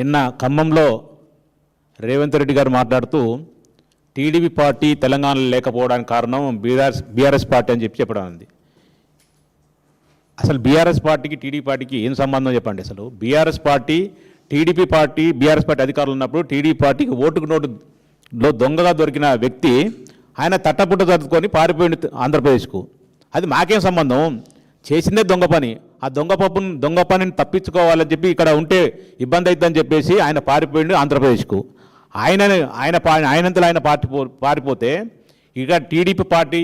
నిన్న ఖమ్మంలో రేవంత్ రెడ్డి గారు మాట్లాడుతూ టీడీపీ పార్టీ తెలంగాణలో లేకపోవడానికి కారణం బీఆర్ఎస్ పార్టీ అని చెప్పడం ఉంది. అసలు బీఆర్ఎస్ పార్టీకి టీడీపీ పార్టీకి ఏం సంబంధం చెప్పండి. అసలు BRS party TDP party BRS party అధికారులు ఉన్నప్పుడు టీడీపీ పార్టీకి ఓటుకు నోటులో దొంగగా దొరికిన వ్యక్తి ఆయన తట్టపుట్ట జరుపుకొని పారిపోయింది ఆంధ్రప్రదేశ్కు. అది మాకేం సంబంధం? చేసిందే దొంగ పని. ఆ దొంగ పనిని తప్పించుకోవాలని చెప్పి ఇక్కడ ఉంటే ఇబ్బంది అవుతుందని చెప్పేసి ఆయన పారిపోయింది ఆంధ్రప్రదేశ్కు. ఆయనంతలో ఆయన పారిపోతే ఇక టీడీపీ పార్టీ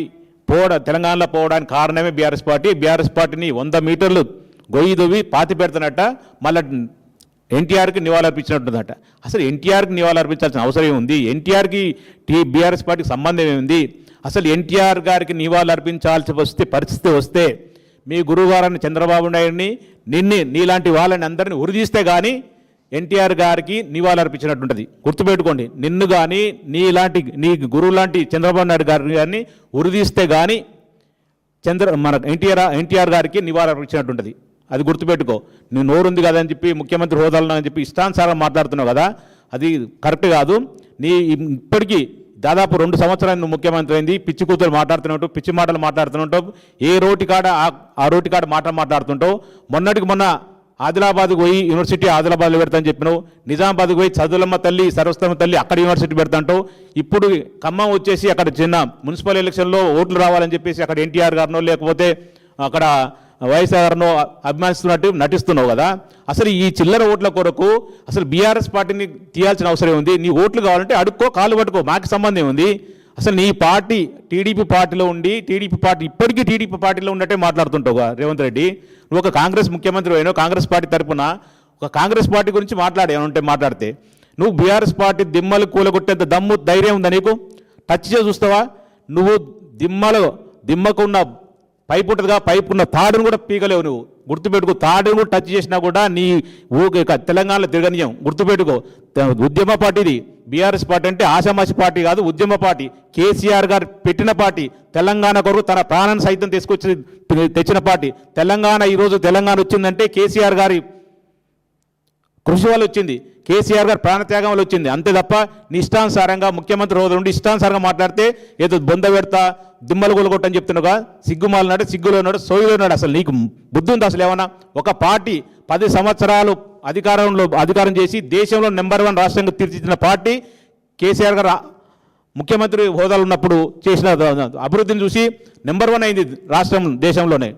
తెలంగాణలో పోవడానికి కారణమే బీఆర్ఎస్ పార్టీని 100 మీటర్లు గొయ్యి దువ్వి పాతి పెడుతున్నట్ట, మళ్ళీ ఎన్టీఆర్కి నివాళులర్పించినట్టుందట. అసలు ఎన్టీఆర్కి నివాళులర్పించాల్సిన అవసరం ఏముంది? ఎన్టీఆర్కి బీఆర్ఎస్ పార్టీకి సంబంధం ఏముంది? అసలు ఎన్టీఆర్ గారికి నివాళులర్పించాల్సి పరిస్థితి వస్తే మీ గురువుగారని చంద్రబాబు నాయుడిని నీలాంటి వాళ్ళని అందరినీ ఉరిదీస్తే కానీ ఎన్టీఆర్ గారికి నివాళులర్పించినట్టుంటుంది. గుర్తుపెట్టుకోండి. నిన్ను కానీ నీ గురువు లాంటి చంద్రబాబు నాయుడు గారిని ఉరిదీస్తే కానీ మన ఎన్టీఆర్ గారికి నివాళులర్పించినట్టుంటుంది. అది గుర్తుపెట్టుకో. నువ్వు నోరుంది కదా అని చెప్పి ముఖ్యమంత్రి హోదాలను అని చెప్పి ఇష్టానుసారం మాట్లాడుతున్నావు కదా, అది కరెక్ట్ కాదు. ఇప్పటికీ దాదాపు 2 సంవత్సరాలు నువ్వు ముఖ్యమంత్రి అయింది, పిచ్చి కూతురు మాట్లాడుతున్నట్టు, పిచ్చి మాటలు మాట్లాడుతుంటావు, ఏ రోటికాడ ఆ రోటికాడ మాట్లాడుతుంటావు. మొన్న ఆదిలాబాద్కి పోయి యూనివర్సిటీ ఆదిలాబాద్లో పెడతాను చెప్పినావు, నిజామాబాద్కి పోయి చదువులమ్మ తల్లి సరస్వతమ్మ తల్లి అక్కడ యూనివర్సిటీ పెడతాంటావు. ఇప్పుడు ఖమ్మం వచ్చేసి అక్కడ చిన్న మున్సిపల్ ఎలక్షన్లో ఓట్లు రావాలని చెప్పేసి అక్కడ ఎన్టీఆర్ గారినో లేకపోతే అక్కడ వైఎస్ఆర్ గారినో అభిమానిస్తున్నట్టు నటిస్తున్నావు కదా. అసలు ఈ చిల్లర ఓట్ల కొరకు అసలు బీఆర్ఎస్ పార్టీని తీయాల్సిన అవసరం ఉంది. నీ ఓట్లు కావాలంటే అడుక్కో, కాలు పట్టుకో, మాకు సంబంధం ఉంది. అసలు నీ పార్టీ టీడీపీ పార్టీలో ఉండి ఇప్పటికీ టీడీపీ పార్టీలో ఉన్నట్టే మాట్లాడుతుంటావు రేవంత్ రెడ్డి. నువ్వు ఒక కాంగ్రెస్ ముఖ్యమంత్రి అయినావు, కాంగ్రెస్ పార్టీ తరఫున ఒక కాంగ్రెస్ పార్టీ గురించి మాట్లాడితే నువ్వు బీఆర్ఎస్ పార్టీ దిమ్మలు కూలగొట్టేంత దమ్ము ధైర్యం ఉందా నీకు? టచ్ చేసి చూస్తావా? నువ్వు దిమ్మకున్న పైపు ఉంటుందిగా, పైపు ఉన్న తాడును కూడా పీకలేవు నువ్వు. గుర్తుపెట్టుకో. తాడును కూడా టచ్ చేసినా కూడా నీ తెలంగాణలో తిరగనీయం. గుర్తుపెట్టుకో. ఉద్యమ పార్టీది బీఆర్ఎస్ పార్టీ అంటే ఆషామాషి పార్టీ కాదు, ఉద్యమ పార్టీ. కేసీఆర్ గారు పెట్టిన పార్టీ. తెలంగాణ కొరకు తన ప్రాణాన్ని సైతం తెచ్చిన పార్టీ. ఈరోజు తెలంగాణ వచ్చిందంటే కేసీఆర్ గారి కృషి వల్ల వచ్చింది, కేసీఆర్ గారు ప్రాణత్యాగం వల్ల వచ్చింది. అంతే తప్ప నీ ఇష్టానుసారంగా ముఖ్యమంత్రి హోదా నుండి ఇష్టానుసారంగా మాట్లాడితే ఏదో బొంద పెడతా దిమ్మలు కొలగొట్టని చెప్తున్నావుగా. సిగ్గుమాలన్నాడు, సిగ్గులో ఉన్నాడు, సోయిలో ఉన్నాడు. అసలు నీకు బుద్ధి ఉంది అసలు ఏమన్నా? ఒక పార్టీ 10 సంవత్సరాలు అధికారం చేసి దేశంలో నెంబర్ 1 రాష్ట్రంగా తీర్చిదిద్దిన పార్టీ కేసీఆర్ గారు ముఖ్యమంత్రి హోదాలో ఉన్నప్పుడు చేసిన అభివృద్ధిని చూసి నెంబర్ 1 అయింది రాష్ట్రం దేశంలోనే.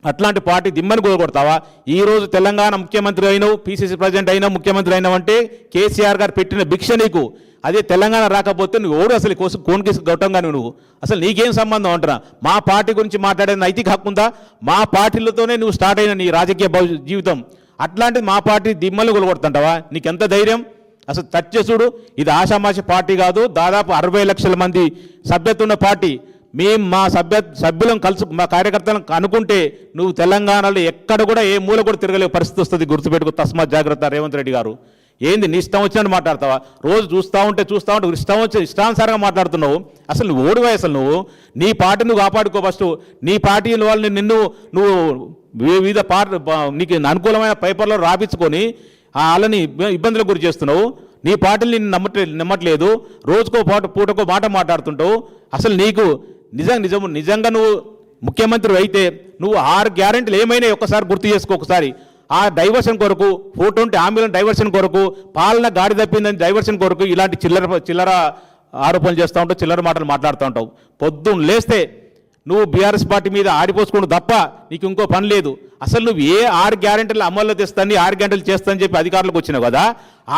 అట్లాంటి పార్టీ దిమ్మని కూలగొడతావా? ఈరోజు తెలంగాణ ముఖ్యమంత్రి అయినావు, పీసీసీ ప్రెసిడెంట్ అయినా, ముఖ్యమంత్రి అయినావంటే కేసీఆర్ గారు పెట్టిన భిక్ష నీకు. అదే తెలంగాణ రాకపోతే నువ్వు ఓడు అసలు కోన్కేసి గౌటంగానే నువ్వు. అసలు నీకేం సంబంధం అంటున్నా? మా పార్టీ గురించి మాట్లాడే నైతిక హక్కు ఉందా? మా పార్టీలతోనే నువ్వు స్టార్ట్ అయిన నీ రాజకీయ జీవితం. అట్లాంటిది మా పార్టీ దిమ్మలు కూలగొడుతుంటావా? నీకెంత ధైర్యం? అసలు టచ్ చేసుడు. ఇది ఆషామాషి పార్టీ కాదు, దాదాపు 60 లక్షల మంది సభ్యత్వం ఉన్న పార్టీ. మేము మా సభ్యులను మా కార్యకర్తలను అనుకుంటే నువ్వు తెలంగాణలో ఎక్కడ కూడా ఏ మూల కూడా తిరగలే పరిస్థితి వస్తుంది. గుర్తుపెట్టుకో. తస్మాత్ జాగ్రత్త రేవంత్ రెడ్డి గారు. ఏంది నీ ఇష్టం వచ్చినట్టు మాట్లాడతావా? రోజు చూస్తూ ఉంటే ఇష్టానుసారంగా మాట్లాడుతున్నావు. అసలు నువ్వు ఓడివా? అసలు నీ పార్టీ నువ్వు కాపాడుకో ఫస్ట్. నీ పార్టీ వాళ్ళని నువ్వు వివిధ నీకు అనుకూలమైన పేపర్లో రాపించుకొని వాళ్ళని ఇబ్బందులకు గురి చేస్తున్నావు. నీ పార్టీని నమ్మట్లేదు. రోజుకో పూటకో మాట మాట్లాడుతుంటావు. అసలు నీకు నిజంగా నువ్వు ముఖ్యమంత్రి అయితే నువ్వు 6 గ్యారెంటీలు ఏమైనా ఒక్కసారి గుర్తు చేసుకో. ఒకసారి ఆ డైవర్షన్ కొరకు, 420 హామీలను డైవర్షన్ కొరకు, పాలన గాడి తప్పిందని డైవర్షన్ కొరకు ఇలాంటి చిల్లర ఆరోపణలు చేస్తూ ఉంటావు, చిల్లర మాటలు మాట్లాడుతూ ఉంటావు. పొద్దున్న లేస్తే నువ్వు బీఆర్ఎస్ పార్టీ మీద ఆడిపోసుకోండు తప్ప నీకు ఇంకో పని లేదు. అసలు నువ్వు ఏ 6 గ్యారెంటీలు అమల్లో తెస్తాను, 6 గంటలు చేస్తానని చెప్పి అధికారులకు వచ్చినావు కదా.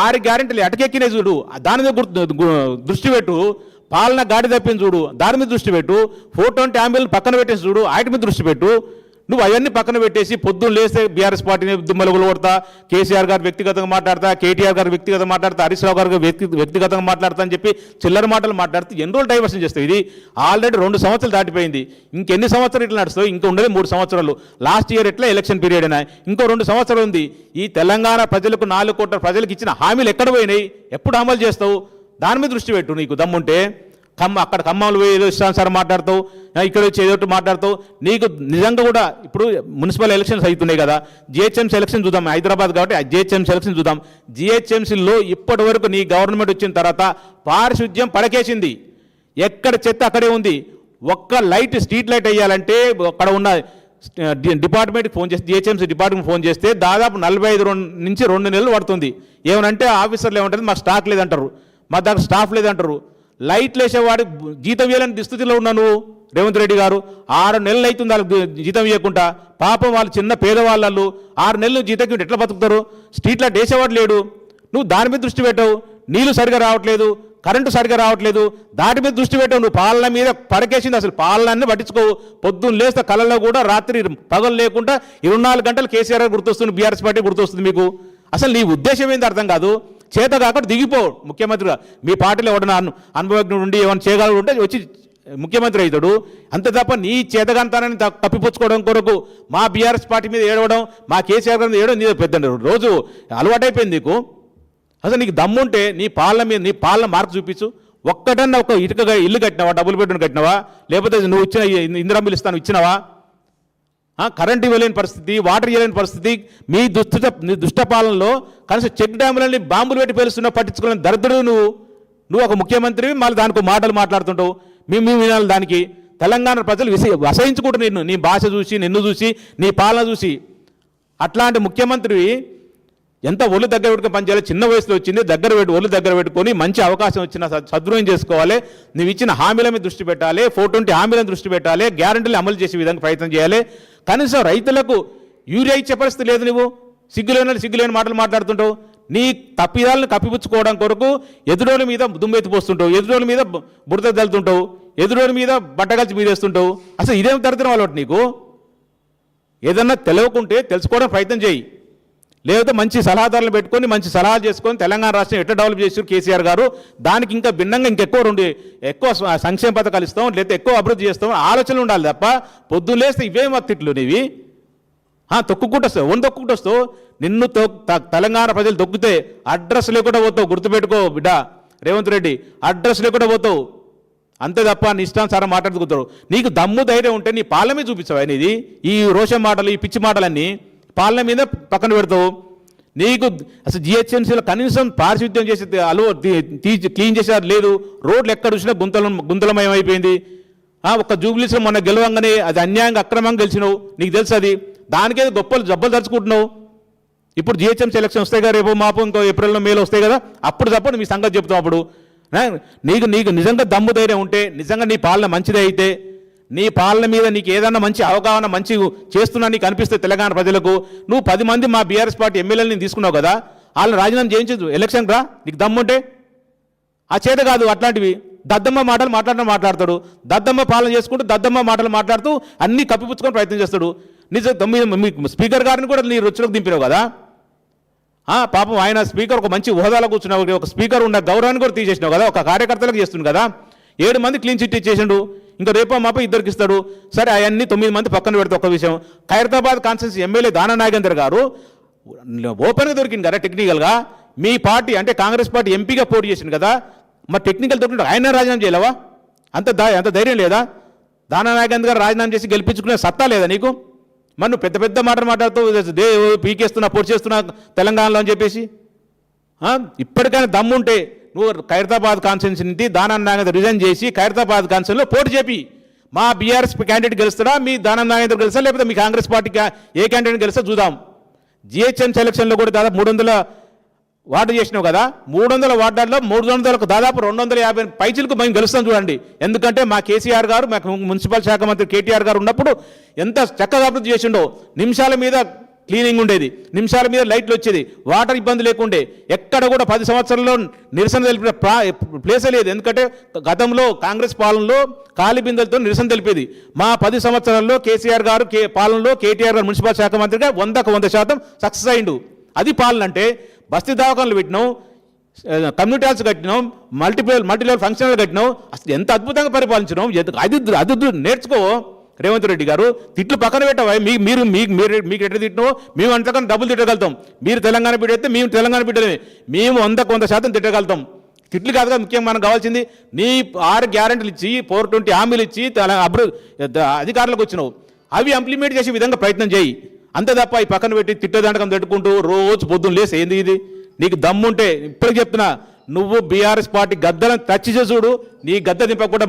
6 గ్యారెంటీలు ఎటకెక్కినే చూడు, దాని మీద దృష్టి పెట్టు. పాలన గాడి తప్పింది చూడు, దాని మీద దృష్టి పెట్టు. 420 హామీలను పక్కన పెట్టేసి చూడు, వాటి మీద దృష్టి పెట్టు. నువ్వు అవన్నీ పక్కన పెట్టేసి పొద్దున్న లేస్తే బీఆర్ఎస్ పార్టీని దిమ్మలు కొడతా, కేసీఆర్ గారు వ్యక్తిగతంగా మాట్లాడతా, కేటీఆర్ గారు వ్యక్తిగతంగా మాట్లాడతా, హరీష్ రావు గారు వ్యక్తిగతంగా మాట్లాడతా అని చెప్పి చిల్లర మాటలు మాట్లాడుతూ ఎన్ని రోజులు డైవర్షన్ చేస్తావు? ఇది ఆల్రెడీ 2 సంవత్సరాలు దాటిపోయింది. ఇంకెన్ని సంవత్సరాలు ఇట్లా నడుస్తావు? ఇంకా ఉండేది 3 సంవత్సరాలు. లాస్ట్ ఇయర్ ఎట్లా ఎలక్షన్ పీరియడ్ అయినా ఇంకో 2 సంవత్సరాలు ఉంది. ఈ తెలంగాణ ప్రజలకు 4 కోట్ల ప్రజలకు ఇచ్చిన హామీలు ఎక్కడ పోయినాయి? ఎప్పుడు అమలు చేస్తావు? దాని మీద దృష్టి పెట్టు నీకు దమ్ముంటే. అక్కడ ఖమ్మంలో ఏదో ఇష్టానుసారం మాట్లాడతావు, ఇక్కడ వచ్చి ఏదో మాట్లాడతావు. నీకు నిజంగా కూడా ఇప్పుడు మున్సిపల్ ఎలక్షన్స్ అవుతున్నాయి కదా, జిహెచ్ఎంసీ ఎలక్షన్ చూద్దాం, హైదరాబాద్ కాబట్టి జిహెచ్ఎంసీ ఎలక్షన్ చూద్దాం. జిహెచ్ఎంసీలో ఇప్పటి వరకు నీ గవర్నమెంట్ వచ్చిన తర్వాత పారిశుద్ధ్యం పడకేసింది, ఎక్కడ చెత్త అక్కడే ఉంది. ఒక్క లైట్ స్ట్రీట్ లైట్ వేయాలంటే అక్కడ ఉన్న డిపార్ట్మెంట్కి ఫోన్ చేస్తే, జిహెచ్ఎంసీ డిపార్ట్మెంట్ ఫోన్ చేస్తే దాదాపు 45 నుంచి 2 నెలలు పడుతుంది. ఏమనంటే ఆఫీసర్లు ఏమంటారు, మాకు స్టాక్ లేదంటారు, మా దగ్గర స్టాఫ్ లేదంటారు. లైట్లు వేసేవాడు జీతం ఇవ్వాలని దుస్థితిలో ఉన్నా నువ్వు రేవంత్ రెడ్డి గారు. 6 నెలలు అవుతుంది వాళ్ళకి జీతం ఇవ్వకుండా. పాపం వాళ్ళు చిన్న పేదవాళ్ళు 6 నెలలు జీతం ఎట్లా బతుకుతారు? స్ట్రీట్ లైట్ వేసేవాడు లేడు, నువ్వు దాని మీద దృష్టి పెట్టావు. నీళ్లు సరిగా రావట్లేదు, కరెంటు సరిగా రావట్లేదు, దాటి మీద దృష్టి పెట్టావు. నువ్వు పాలన మీద పడకేసింది, అసలు పాలనని పట్టించుకోవు. పొద్దున్న లేస్తే కళ్ళల్లో కూడా రాత్రి పగలు లేకుండా 24 గంటలు కేసీఆర్ గుర్తొస్తుంది, బీఆర్ఎస్ పార్టీ గుర్తొస్తుంది మీకు. అసలు నీ ఉద్దేశం ఏంది అర్థం కాదు. చేత కాకుండా దిగిపో ముఖ్యమంత్రిగా. మీ పార్టీలో ఎవడన్నా అనుభవజ్ఞుడు ఉండి ఏమైనా చేయగలడు ఉంటే వచ్చి ముఖ్యమంత్రి అవుతాడు. అంతే తప్ప నీ చేతగాంతానని తప్పిపుచ్చుకోవడం కొరకు మా బీఆర్ఎస్ పార్టీ మీద ఏడవడం, మా కేసీఆర్ గారి మీద ఏడవడం నీ పెద్ద రోజు అలవాటైపోయింది నీకు. అసలు నీకు దమ్ముంటే నీ పాలన మీద నీ పాలన మార్పు చూపించు. ఒక్కటన్నా ఒక ఇటుకగా ఇల్లు కట్టినావా, డబుల్ బెడ్రూమ్ కట్టినావా, లేకపోతే నువ్వు ఇచ్చిన ఇందిరా మిల్లు ఇస్తాను ఇచ్చినావా? కరెంట్ ఇవ్వలేని పరిస్థితి, వాటర్ ఇవ్వలేని పరిస్థితి. మీ దుష్ట పాలనలో కనీసం చెక్ డ్యాములని బాంబులు పెట్టి పేలుస్తున్నా పట్టించుకోలేని దరిద్రుడు నువ్వు ఒక ముఖ్యమంత్రివి. మళ్ళీ దానికి మాటలు మాట్లాడుతుంటావు. మేము వినాలి దానికి. తెలంగాణ ప్రజలు అసహించుకుంటారు నీ భాష చూసి, నిన్ను చూసి, నీ పాలన చూసి. అట్లాంటి ముఖ్యమంత్రివి ఎంత ఒళ్ళు దగ్గర పెట్టుకుని పనిచేయాలి. చిన్న వయసులో వచ్చింది, ఒళ్ళు దగ్గర పెట్టుకొని మంచి అవకాశం వచ్చిన సద్వినియోగం చేసుకోవాలి. నువ్వు ఇచ్చిన హామీల మీద దృష్టి పెట్టాలి, 420 హామీలను దృష్టి పెట్టాలి, గ్యారంటీలు అమలు చేసే విధంగా ప్రయత్నం చేయాలి. కనీసం రైతులకు యూరియా ఇచ్చే పరిస్థితి లేదు. నువ్వు సిగ్గులేని మాటలు మాట్లాడుతుంటావు. నీ తప్పిదాలను కప్పిపుచ్చుకోవడం కొరకు ఎదురోళ్ళ మీద దుమ్మెత్తిపోస్తుంటావు, ఎదురోళ్ళ మీద బురద తల్లుతుంటావు, ఎదురోళ్ళ మీద బట్టగలిచి మీరేస్తుంటావు. అసలు ఇదేం దరిద్రం అలవాటు నీకు? ఏదన్నా తెలియకుంటే తెలుసుకోవడం ప్రయత్నం చేయి. లేకపోతే మంచి సలహాదారులు పెట్టుకొని మంచి సలహాలు చేసుకొని తెలంగాణ రాష్ట్రం ఎట్లా డెవలప్ చేశారు కేసీఆర్ గారు, దానికి ఇంకా భిన్నంగా ఎక్కువ సంక్షేమ పథకాలు ఇస్తాం, లేకపోతే ఎక్కువ అభివృద్ధి చేస్తాం ఆలోచనలు ఉండాలి తప్ప పొద్దున్న లేస్తే ఇవేం తిట్లు నీవి. తొక్కుకుంటూ వస్తావు, తొక్కుకుంటూ వస్తావు. నిన్ను తెలంగాణ ప్రజలు తొక్కితే అడ్రస్ లేకుండా పోతావు. గుర్తుపెట్టుకో బిడ్డ రేవంత్ రెడ్డి, అడ్రస్ లేకుండా పోతావు. అంతే తప్ప నీ ఇష్టానుసారం మాట్లాడుకుంటారు. నీకు దమ్ము ధైర్యం ఉంటే నీ పాలన మీద చూపించావు. అనేది ఈ రోషం మాటలు, ఈ పిచ్చి మాటలన్నీ పాలన మీద పక్కన పెడతావు. నీకు అసలు జిహెచ్ఎంసీలో కనీసం పారిశుద్ధ్యం చేసి క్లీన్ చేసేది లేదు. రోడ్లు ఎక్కడ చూసినా గుంతలమయం అయిపోయింది. ఒక్క జూబ్లీస్లో మొన్న గెలవంగానే అది అన్యాయంగా అక్రమంగా గెలిచినావు, నీకు తెలుసు. అది దానికేదో జబ్బలు తరుచుకుంటున్నావు. ఇప్పుడు జిహెచ్ఎంసీ ఎలక్షన్ వస్తాయి కదా, రేపు మాపు ఇంకో ఏప్రిల్లో మేలో వస్తాయి కదా, అప్పుడు తప్ప మీ సంగతి చెప్తావు. అప్పుడు నీకు నిజంగా దమ్ము ధైర్యం ఉంటే, నిజంగా నీ పాలన మంచిదే అయితే, నీ పాలన మీద నీకు ఏదన్నా మంచి అవగాహన మంచి చేస్తున్నా నీకు అనిపిస్తే తెలంగాణ ప్రజలకు, నువ్వు 10 మంది మా బీఆర్ఎస్ పార్టీ ఎమ్మెల్యేలని తీసుకున్నావు కదా, వాళ్ళని రాజీనామా చేయించదు. ఎలక్షన్ రా, నీకు దమ్ముంటే. ఆ చేత కాదు అట్లాంటివి దద్దమ్మ మాటలు మాట్లాడతాడు. దద్దమ్మ పాలన చేసుకుంటూ దద్దమ్మ మాటలు మాట్లాడుతూ అన్నీ కప్పిపుచ్చుకొని ప్రయత్నం చేస్తాడు. మీ స్పీకర్ గారిని కూడా నీ రుచిలోకి దింపినావు కదా. పాపం ఆయన స్పీకర్ ఒక మంచి హోదాలో కూర్చున్నావు, ఒక స్పీకర్ ఉన్న గౌరవాన్ని కూడా తీసేసినావు కదా, ఒక కార్యకర్తలకు చేస్తుంది కదా. 7 మంది క్లీన్ చిట్ ఇచ్చేసిండు, ఇంకా రేపో మాపో 2 ఇస్తాడు. సరే అవన్నీ 9 మంది పక్కన పెడితే ఒక విషయం, ఖైరతాబాద్ కాన్స్టిట్యూన్సీ ఎమ్మెల్యే దానా నాగేందర్ గారు ఓపెన్గా దొరికింది కదా టెక్నికల్గా. మీ పార్టీ అంటే కాంగ్రెస్ పార్టీ ఎంపీగా పోటీ చేసింది కదా, మరి టెక్నికల్ దొరికిన ఆయన రాజీనామా చేయలేవా? అంత ధైర్యం లేదా? దానా నాగేందర్ గారు రాజీనామా చేసి గెలిపించుకునే సత్తా లేదా నీకు? మరి నువ్వు పెద్ద మాటలు మాట్లాడుతూ పీకేస్తున్నా పొడి చేస్తున్నా తెలంగాణలో అని చెప్పేసి. ఇప్పటికైనా దమ్ముంటే నువ్వు ఖైరతాబాద్ కాన్స్టిట్యూన్సీ నుండి దానా నాగేందర్ రిజైన్ చేసి ఖైరతాబాద్ కాన్స్టిట్యూన్సీలో పోటీ చేపి. మా బీఆర్ఎస్ క్యాండిడేట్ గెలుస్తాడా, మీ దానా నాగేందర్ గెలుస్తా, లేకపోతే మీ కాంగ్రెస్ పార్టీకి ఏ క్యాండిడేట్ గెలుస్తా చూద్దాం. జిహెచ్ఎంసీ ఎలక్షన్లో కూడా దాదాపు 300 వార్డు చేసినావు కదా, 300 వార్డుల్లో 300కు దాదాపు 250 పైచిలకు మేము గెలుస్తాం చూడండి. ఎందుకంటే మా కేసీఆర్ గారు, మాకు మున్సిపల్ శాఖ మంత్రి కేటీఆర్ గారు ఉన్నప్పుడు ఎంత చక్కగా అభివృద్ధి చేసిండో. నిమిషాల మీద క్లీనింగ్ ఉండేది, నిమిషాల మీద లైట్లు వచ్చేది, వాటర్ ఇబ్బంది లేకుండే. ఎక్కడ కూడా 10 సంవత్సరాల్లో నిరసన తెలిపిన ప్లేసే లేదు. ఎందుకంటే గతంలో కాంగ్రెస్ పాలనలో ఖాళీ బిందెలతో నిరసన తెలిపేది. మా 10 సంవత్సరాల్లో కేసీఆర్ గారు పాలనలో కేటీఆర్ గారు మున్సిపల్ శాఖ మంత్రిగా 100% సక్సెస్ అయిండు. అది పాలన అంటే. బస్తీ దవాఖానలు పెట్టినాం, కమ్యూనిటీ హాల్స్ కట్టినాం, మల్టీలెవెల్ ఫంక్షన్ హాల్ కట్టినాం. అసలు ఎంత అద్భుతంగా పరిపాలించినాం. అది నేర్చుకో రేవంత్ రెడ్డి గారు. తిట్లు పక్కన పెట్టవా? మీకు ఎట్లా తిట్టినావు, మేము అంతకన్నా డబ్బులు తిట్టగలుగుతాం. మీరు తెలంగాణ బిడ్డ అయితే మేము తెలంగాణ బిడ్డలే, మేము 100% తిట్టగలుగుతాం. కిట్లు కాదుగా ముఖ్యంగా మనకు కావాల్సింది. నీ 6 గ్యారెంటీలు ఇచ్చి 420 హామీలు ఇచ్చి అధికారులకు వచ్చినావు, అవి ఇంప్లిమెంట్ చేసే విధంగా ప్రయత్నం చేయి. అంతే తప్ప ఈ పక్కన పెట్టి తిట్టదండకం తట్టుకుంటూ రోజు పొద్దున్న లేసి ఏంది ఇది? నీకు దమ్ముంటే ఇప్పటికి చెప్తున్నా, నువ్వు బీఆర్ఎస్ పార్టీ గద్దలను టచ్ చేసి చూడు, నీ గద్ద దింపకుండా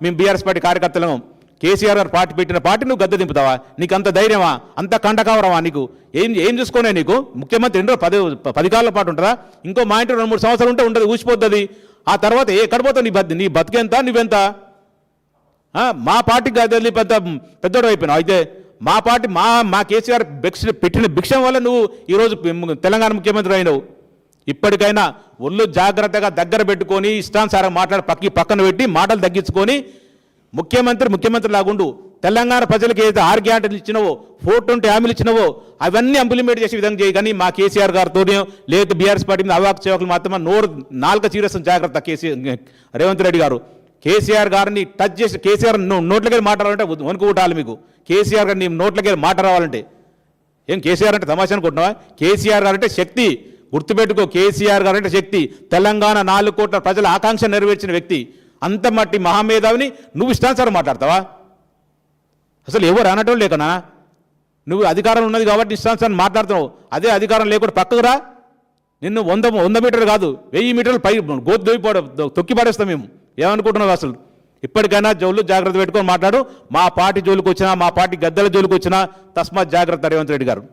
మేము బీఆర్ఎస్ పార్టీ కార్యకర్తలం. కేసీఆర్ గారు పార్టీ పెట్టిన పార్టీ నువ్వు గద్ద దింపుతావా? నీకు అంత ధైర్యమా? అంత కంటకావరమా నీకు? ఏం చూసుకోనే నీకు? ముఖ్యమంత్రి 10 కాలాల పాటు ఉంటుందా? ఇంకో మా ఇంటి 2-3 సంవత్సరాలు ఉంటే ఉంటుంది, ఊసిపోతుంది. ఆ తర్వాత ఎక్కడ పోతావు? నీ బతికెంత, నువ్వెంత? మా పార్టీకి గద్దెల్లి పెద్దోడు అయిపోయినావు. అయితే మా పార్టీ మా కేసీఆర్ పెట్టిన భిక్షం వల్ల నువ్వు ఈరోజు తెలంగాణ ముఖ్యమంత్రి అయినావు. ఇప్పటికైనా ఒళ్ళు జాగ్రత్తగా దగ్గర పెట్టుకొని ఇష్టానుసారం మాట్లాడి పక్కన పెట్టి మాటలు తగ్గించుకొని ముఖ్యమంత్రి లాగుండు. తెలంగాణ ప్రజలకు ఏదైతే 6 గ్యారెంటీలు ఇచ్చినవో, 420 హామీలు ఇచ్చినవో అవన్నీ ఇంప్లిమెంట్ చేసే విధంగా చేయి. కానీ మా కేసీఆర్ గారితోనే లేదు బీఆర్ఎస్ పార్టీ మీద అవాక్ చేవకులు మాత్రమే నాలుక చీరేస్తాం. జాగ్రత్త రేవంత్ రెడ్డి గారు. కేసీఆర్ గారిని టచ్ చేసి కేసీఆర్ నోట్లకెళ్ళి మాట రావాలంటే వణుకు పుట్టాలి మీకు. కేసీఆర్ గారిని నోట్లకెళ్ళి మాట రావాలంటే ఏం కేసీఆర్ అంటే తమాషా అనుకుంటున్నావా? కేసీఆర్ గారు అంటే శక్తి, గుర్తుపెట్టుకో. కేసీఆర్ గారు అంటే శక్తి, తెలంగాణ 4 కోట్ల ప్రజల ఆకాంక్ష నెరవేర్చిన వ్యక్తి. అంత మట్టి మహామేధావిని నువ్వు ఇష్టానుసారం మాట్లాడతావా? అసలు ఎవరు అనటం లేకనా? నువ్వు అధికారం ఉన్నది కాబట్టి ఇష్టానుసారం మాట్లాడుతున్నావు. అదే అధికారం లేకుండా పక్కకు రా. నిన్ను 100 మీటర్లు కాదు 1000 మీటర్లు పై తొక్కి పడేస్తాం మేము. ఏమనుకుంటున్నావు అసలు? ఇప్పటికైనా జోలు జాగ్రత్త పెట్టుకొని మాట్లాడు. మా పార్టీ జోలికి వచ్చినా, మా పార్టీ గద్దెల జోలికి వచ్చినా తస్మాత్ జాగ్రత్త రేవంత్ రెడ్డి గారు.